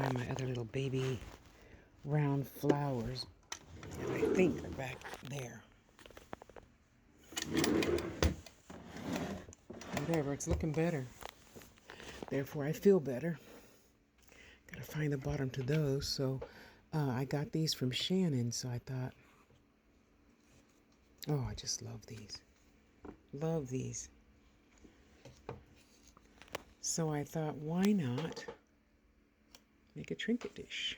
find my other little baby round flowers. And I think they're back there. Whatever, it's looking better. Therefore, I feel better. Gotta find the bottom to those. So I got these from Shannon, so I thought, oh, I just love these. Love these. So I thought, why not make a trinket dish?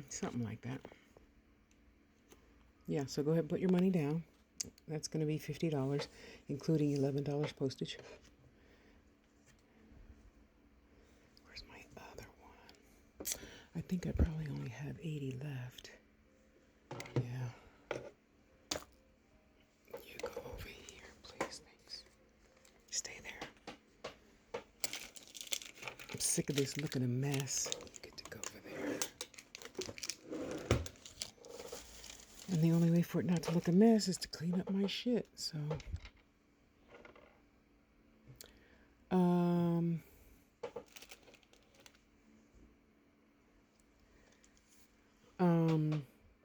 Something like that. Yeah, so go ahead and put your money down. That's going to be $50, including $11 postage. Where's my other one? I think I probably only have 80 left. Yeah. You go over here, please. Thanks. Stay there. I'm sick of this looking a mess. Get to go over there. And the only way for it not to look a mess is to clean up my shit, so.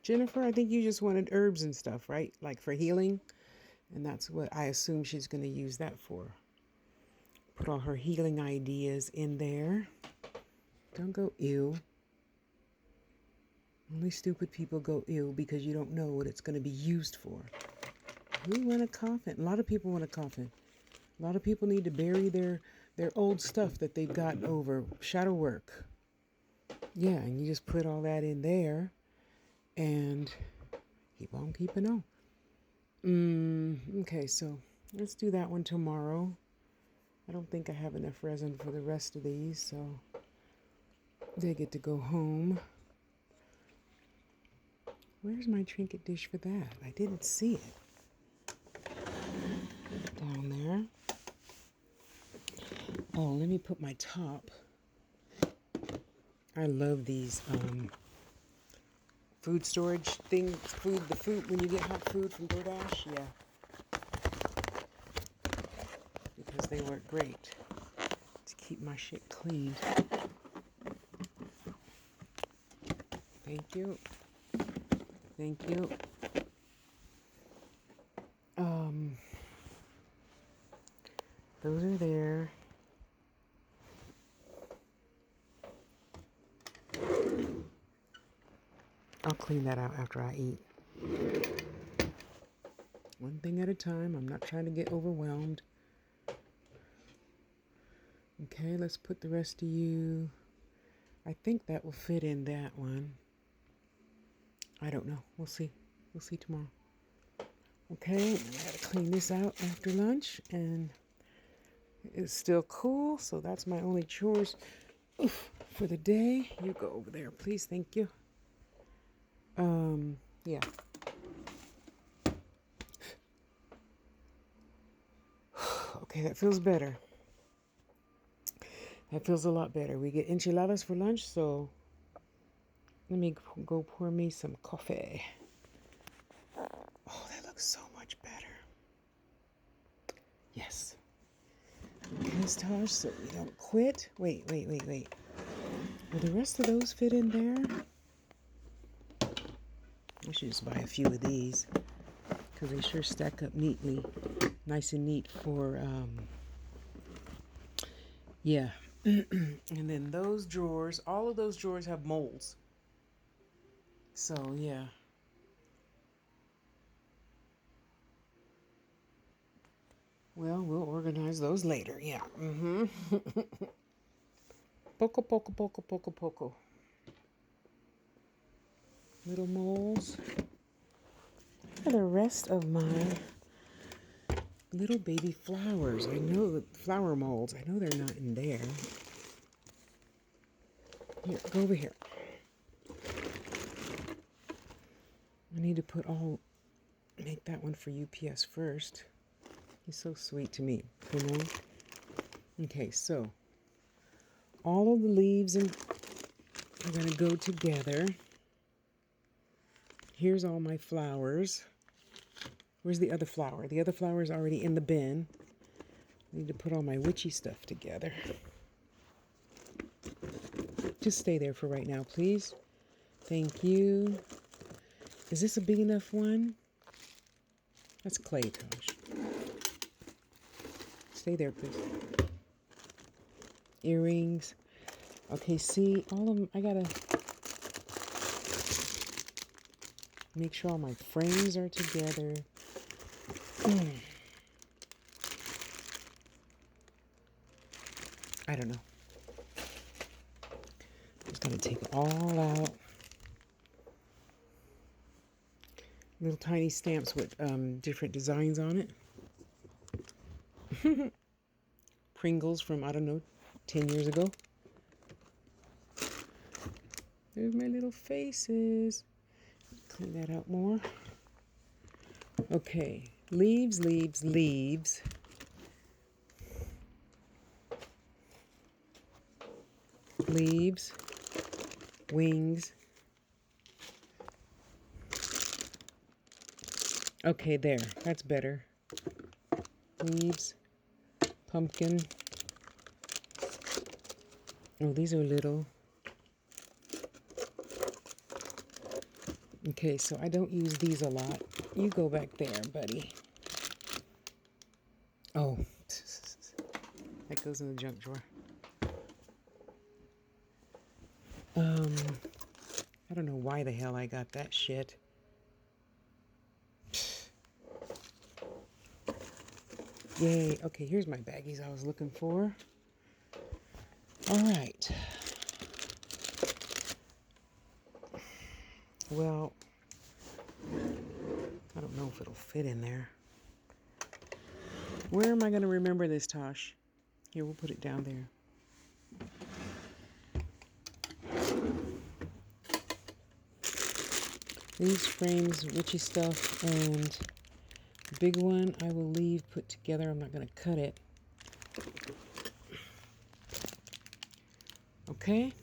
Jennifer, I think you just wanted herbs and stuff, right? Like for healing. And that's what I assume she's going to use that for. Put all her healing ideas in there. Don't go ew. Only stupid people go ew because you don't know what it's going to be used for. Who want a coffin? A lot of people want a coffin. A lot of people need to bury their old stuff that they've gotten over. Shadow work. Yeah, and you just put all that in there and keep on keeping on. Okay, so let's do that one tomorrow. I don't think I have enough resin for the rest of these, so they get to go home. Where's my trinket dish for that? I didn't see it. Down there. Oh, let me put my top. I love these food storage things. The food, when you get hot food from DoorDash, yeah. Because they work great to keep my shit clean. Thank you. Thank you. Those are there. I'll clean that out after I eat. One thing at a time. I'm not trying to get overwhelmed. Okay, let's put the rest of you. I think that will fit in that one. I don't know. We'll see. We'll see tomorrow. Okay, I gotta clean this out after lunch, and it's still cool, so that's my only chores for the day. You go over there, please. Thank you. Yeah. Okay, that feels better. That feels a lot better. We get enchiladas for lunch, so let me go pour me some coffee. Oh, that looks so much better. Yes. Okay, Taj, so we don't quit. Wait. Will the rest of those fit in there? I should just buy a few of these because they sure stack up neatly. Nice and neat for, yeah. And then those drawers, all of those drawers have molds. So, yeah. Well, we'll organize those later. Yeah. Poco. Little moles. For the rest of my little baby flowers. I know the flower molds. I know they're not in there. Here, go over here. I need to make that one for UPS first. He's so sweet to me, you know? Okay, so all of the leaves are going to go together. here's all my flowers. Where's the other flower? The other flower is already in the bin. I need to put all my witchy stuff together. Just stay there for right now, please. Thank you. Is this a big enough one? That's clay, Tosh. Stay there, please. Earrings. Okay, see, all of them, I gotta make sure all my frames are together. I don't know. Just gotta take it all out. Little tiny stamps with different designs on it. Pringles from, I don't know, 10 years ago. There's my little faces. Clean that out more. Okay, leaves, leaves, leaves. Leaves, wings. Okay, there, that's better. Leaves, pumpkin. Oh, these are little. Okay, so I don't use these a lot. You go back there, buddy. Oh, that goes in the junk drawer. I don't know why the hell I got that shit. Yay. Okay, here's my baggies I was looking for. All right. Well, I don't know if it'll fit in there. Where am I going to remember this, Tosh? Here, we'll put it down there. These frames, witchy stuff, and the big one I will leave put together. I'm not going to cut it. Okay.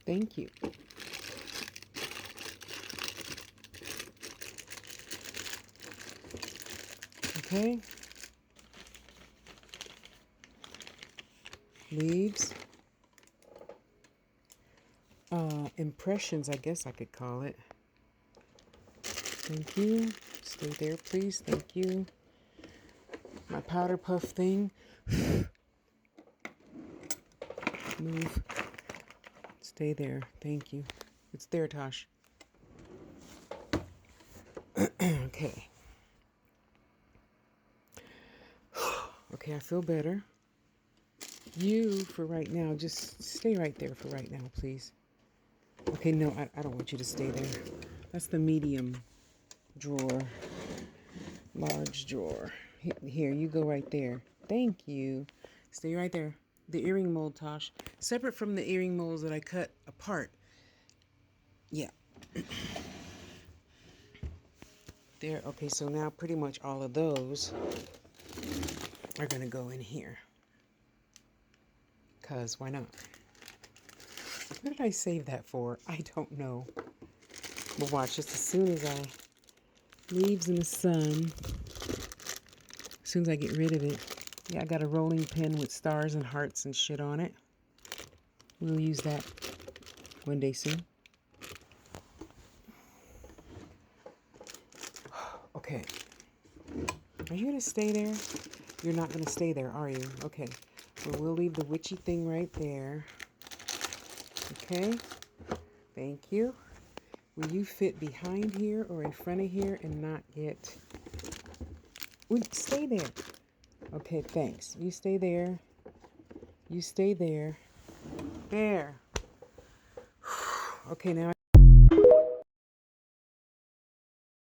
Thank you. Okay. Leaves. Impressions, I guess I could call it. Thank you. Stay there, please. Thank you. My powder puff thing. Move. Stay there. Thank you. It's there, Tosh. Okay. Okay, I feel better. You, for right now, just stay right there for right now, please. Okay, no, I don't want you to stay there. That's the medium drawer. Large drawer. Here, you go right there. Thank you. Stay right there. The earring mold, Tosh. Separate from the earring molds that I cut apart. Yeah. There. Okay, so now pretty much all of those are going to go in here. Because why not? What did I save that for? I don't know. But watch, just as soon as I leaves in the sun, as soon as I get rid of it. Yeah, I got a rolling pin with stars and hearts and shit on it. We'll use that one day soon. Okay. Are you going to stay there? You're not going to stay there, are you? Okay. Well, we'll leave the witchy thing right there. Okay. Thank you. Will you fit behind here or in front of here and not get... Stay there. Okay, thanks. You stay there. You stay there. There. Okay, now